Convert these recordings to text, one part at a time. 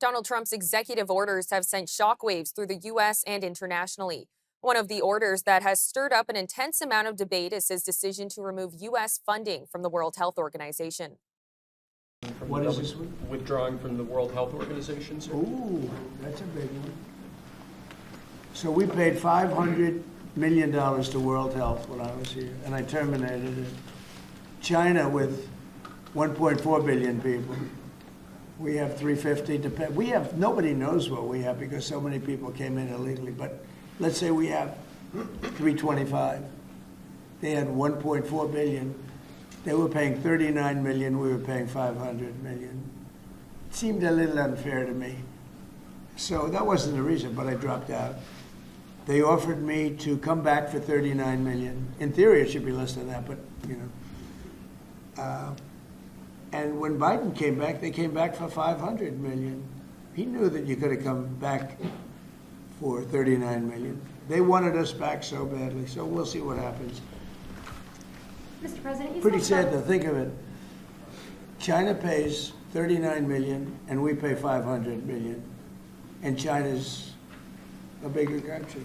Donald Trump's executive orders have sent shockwaves through the U.S. and internationally. One of the orders that has stirred up an intense amount of debate is his decision to remove U.S. funding from the World Health Organization. What is this one? Withdrawing from the World Health Organization, sir? Ooh, that's a big one. So we paid $500 million to World Health when I was here, and I terminated it. China, with 1.4 billion people, we have 350 to pay. We have, nobody knows what we have because so many people came in illegally, but let's say we have 325. They had 1.4 billion. They were paying 39 million, we were paying 500 million. It seemed a little unfair to me. So that wasn't the reason, but I dropped out. They offered me to come back for 39 million. In theory, it should be less than that, but you know. And when Biden came back, they came back for 500 million. He knew that you could have come back for 39 million. They wanted us back so badly, so we'll see what happens. Mr. President, you Pretty sad to think of it. China pays 39 million and we pay 500 million. And China's a bigger country.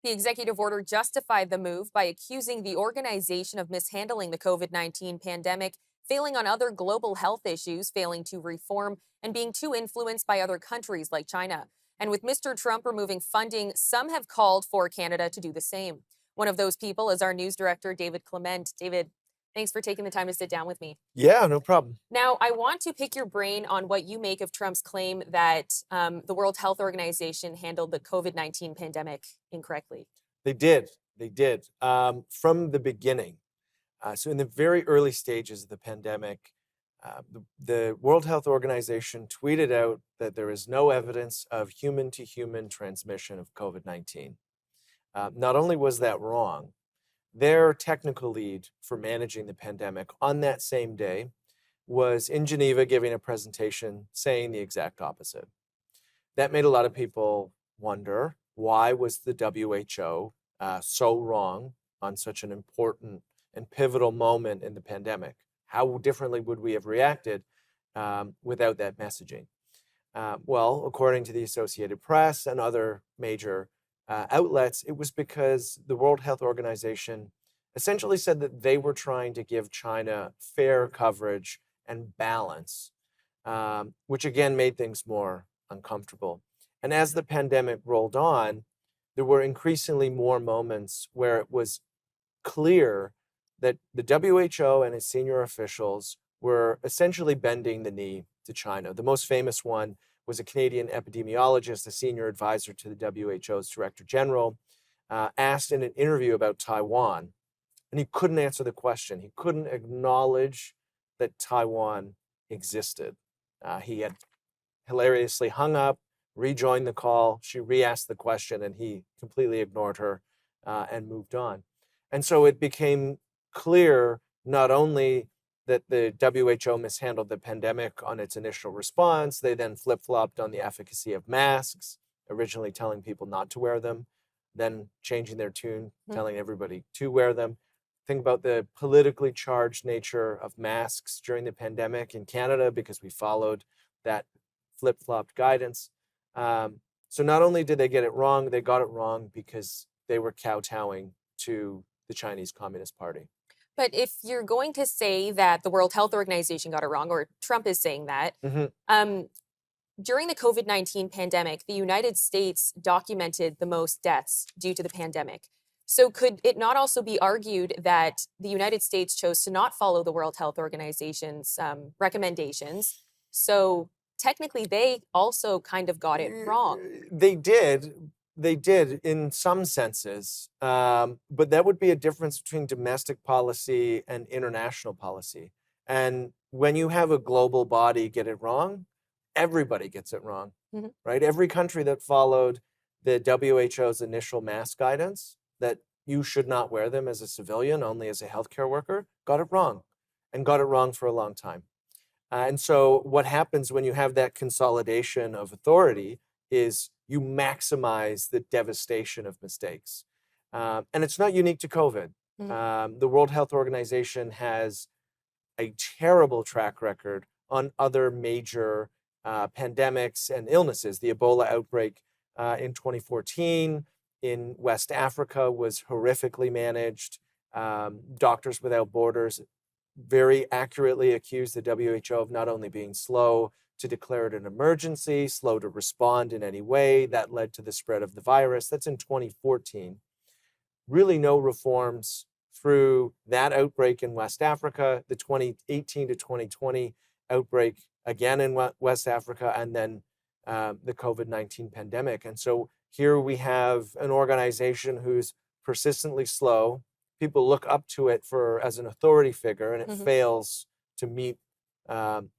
The executive order justified the move by accusing the organization of mishandling the COVID-19 pandemic, failing on other global health issues, failing to reform, and being too influenced by other countries like China. And with Mr. Trump removing funding, some have called for Canada to do the same. One of those people is our news director, David Clement. David, thanks for taking the time to sit down with me. Yeah, no problem. Now, I want to pick your brain on what you make of Trump's claim that the World Health Organization handled the COVID-19 pandemic incorrectly. They did. From the beginning. So in the very early stages of the pandemic, the World Health Organization tweeted out that there is no evidence of human-to-human transmission of COVID-19. Not only was that wrong, their technical lead for managing the pandemic on that same day was in Geneva giving a presentation saying the exact opposite. That made a lot of people wonder, why was the WHO so wrong on such an important and pivotal moment in the pandemic? How differently would we have reacted without that messaging? Well, according to the Associated Press and other major outlets, it was because the World Health Organization essentially said that they were trying to give China fair coverage and balance, which again made things more uncomfortable. And as the pandemic rolled on, there were increasingly more moments where it was clear that the WHO and its senior officials were essentially bending the knee to China. The most famous one was a Canadian epidemiologist, a senior advisor to the WHO's Director General, asked in an interview about Taiwan, and he couldn't answer the question. He couldn't acknowledge that Taiwan existed. He had hilariously hung up, rejoined the call. She re-asked the question, and he completely ignored her and moved on. And so it became clear not only that the WHO mishandled the pandemic on its initial response, they then flip-flopped on the efficacy of masks, originally telling people not to wear them, then changing their tune, telling everybody to wear them. Think about the politically charged nature of masks during the pandemic in Canada because we followed that flip-flopped guidance. So not only did they get it wrong, they got it wrong because they were kowtowing to the Chinese Communist Party. But if you're going to say that the World Health Organization got it wrong, or Trump is saying that, during the COVID-19 pandemic, the United States documented the most deaths due to the pandemic. So could it not also be argued that the United States chose to not follow the World Health Organization's recommendations? So technically, they also kind of got it wrong. They did in some senses, but that would be a difference between domestic policy and international policy. And when you have a global body get it wrong, everybody gets it wrong, right? Every country that followed the WHO's initial mask guidance that you should not wear them as a civilian, only as a healthcare worker, got it wrong, and got it wrong for a long time. And so what happens when you have that consolidation of authority is you maximize the devastation of mistakes. And it's not unique to COVID. The World Health Organization has a terrible track record on other major pandemics and illnesses. The Ebola outbreak in 2014 in West Africa was horrifically managed. Doctors Without Borders very accurately accused the WHO of not only being slow to declare it an emergency, slow to respond in any way. That led to the spread of the virus. That's in 2014. Really no reforms through that outbreak in West Africa, the 2018 to 2020 outbreak again in West Africa, and then the COVID-19 pandemic. And so here we have an organization who's persistently slow. People look up to it as an authority figure, and it fails to meet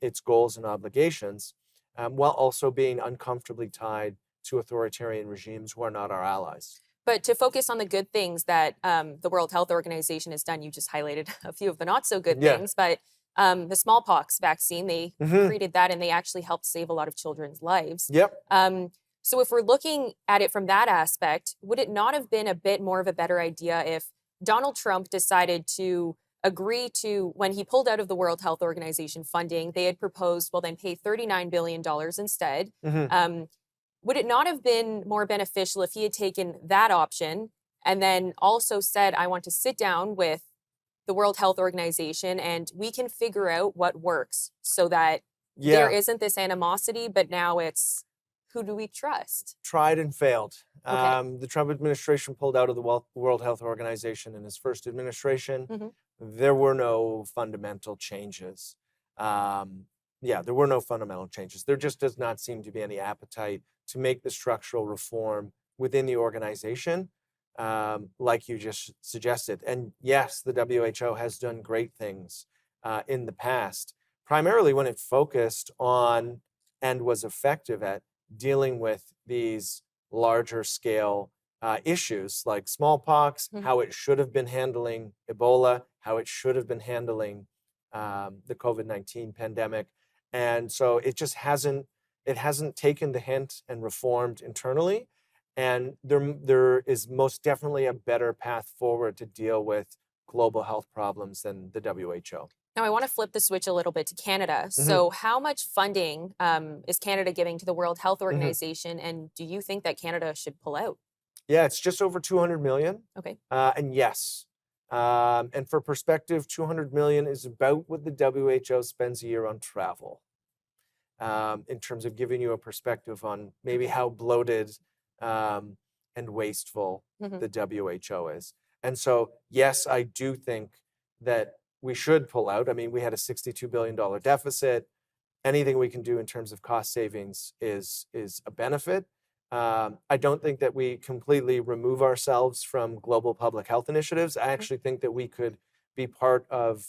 its goals and obligations, while also being uncomfortably tied to authoritarian regimes who are not our allies. But to focus on the good things that the World Health Organization has done, you just highlighted a few of the not so good things, but the smallpox vaccine, they created that and they actually helped save a lot of children's lives. Yep. So if we're looking at it from that aspect, would it not have been a bit more of a better idea if Donald Trump decided to agree to, when he pulled out of the World Health Organization funding, they had proposed, well, then pay $39 billion instead. Would it not have been more beneficial if he had taken that option and then also said, I want to sit down with the World Health Organization and we can figure out what works so that there isn't this animosity, but now it's, who do we trust? Tried and failed. Okay. The Trump administration pulled out of the World Health Organization in his first administration. There were no fundamental changes. There were no fundamental changes. There just does not seem to be any appetite to make the structural reform within the organization, like you just suggested. And yes, the WHO has done great things in the past, primarily when it focused on and was effective at dealing with these larger scale issues like smallpox, how it should have been handling Ebola, how it should have been handling the COVID-19 pandemic. And so it just hasn't taken the hint and reformed internally. And there is most definitely a better path forward to deal with global health problems than the WHO. Now, I want to flip the switch a little bit to Canada. So how much funding is Canada giving to the World Health Organization? And do you think that Canada should pull out? Yeah, it's just over 200 million. Okay. And yes. And for perspective, 200 million is about what the WHO spends a year on travel. In terms of giving you a perspective on maybe how bloated and wasteful the WHO is. And so, yes, I do think that we should pull out. I mean, we had a $62 billion deficit. Anything we can do in terms of cost savings is a benefit. I don't think that we completely remove ourselves from global public health initiatives. I actually think that we could be part of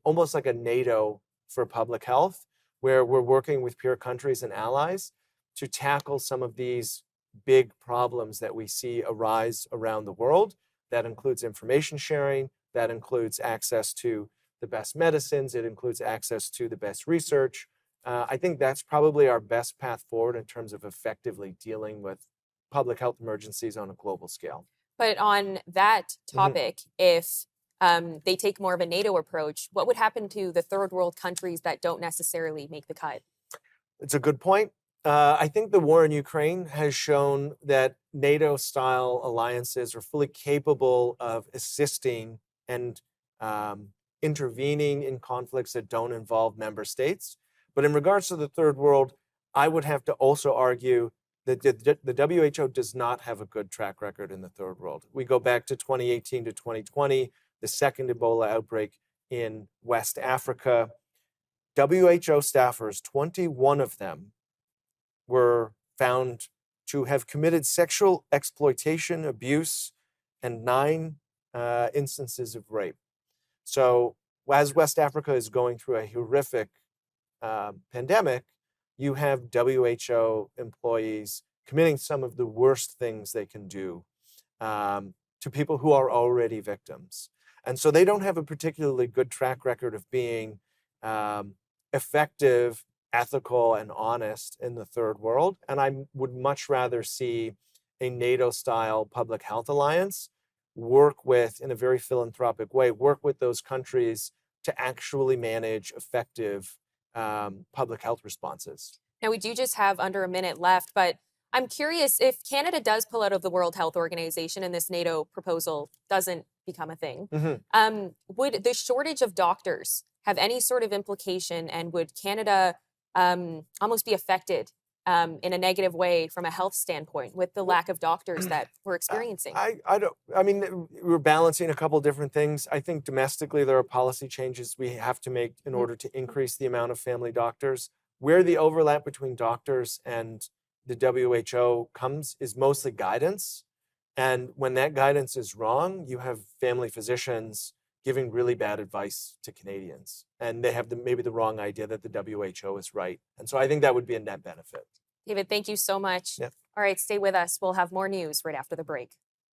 almost like a NATO for public health, where we're working with peer countries and allies to tackle some of these big problems that we see arise around the world. That includes information sharing, that includes access to the best medicines, it includes access to the best research. I think that's probably our best path forward in terms of effectively dealing with public health emergencies on a global scale. But on that topic, if they take more of a NATO approach, what would happen to the third world countries that don't necessarily make the cut? It's a good point. I think the war in Ukraine has shown that NATO-style alliances are fully capable of assisting and intervening in conflicts that don't involve member states. But in regards to the third world, I would have to also argue that the WHO does not have a good track record in the third world. We go back to 2018 to 2020, the second Ebola outbreak in West Africa. WHO staffers, 21 of them, were found to have committed sexual exploitation, abuse, and 9 instances of rape. So as West Africa is going through a horrific pandemic, you have WHO employees committing some of the worst things they can do to people who are already victims. And so they don't have a particularly good track record of being effective, ethical, and honest in the third world. And I would much rather see a NATO-style public health alliance work with, in a very philanthropic way, work with those countries to actually manage effective public health responses. Now, we do just have under a minute left, but I'm curious if Canada does pull out of the World Health Organization and this NATO proposal doesn't become a thing, would the shortage of doctors have any sort of implication, and would Canada almost be affected in a negative way from a health standpoint with the lack of doctors that we're experiencing? I mean, we're balancing a couple different things. I think domestically there are policy changes we have to make in order to increase the amount of family doctors. Where the overlap between doctors and the WHO comes is mostly guidance. And when that guidance is wrong, you have family physicians giving really bad advice to Canadians. And they have maybe the wrong idea that the WHO is right. And so I think that would be a net benefit. David, thank you so much. Yeah. All right, stay with us. We'll have more news right after the break.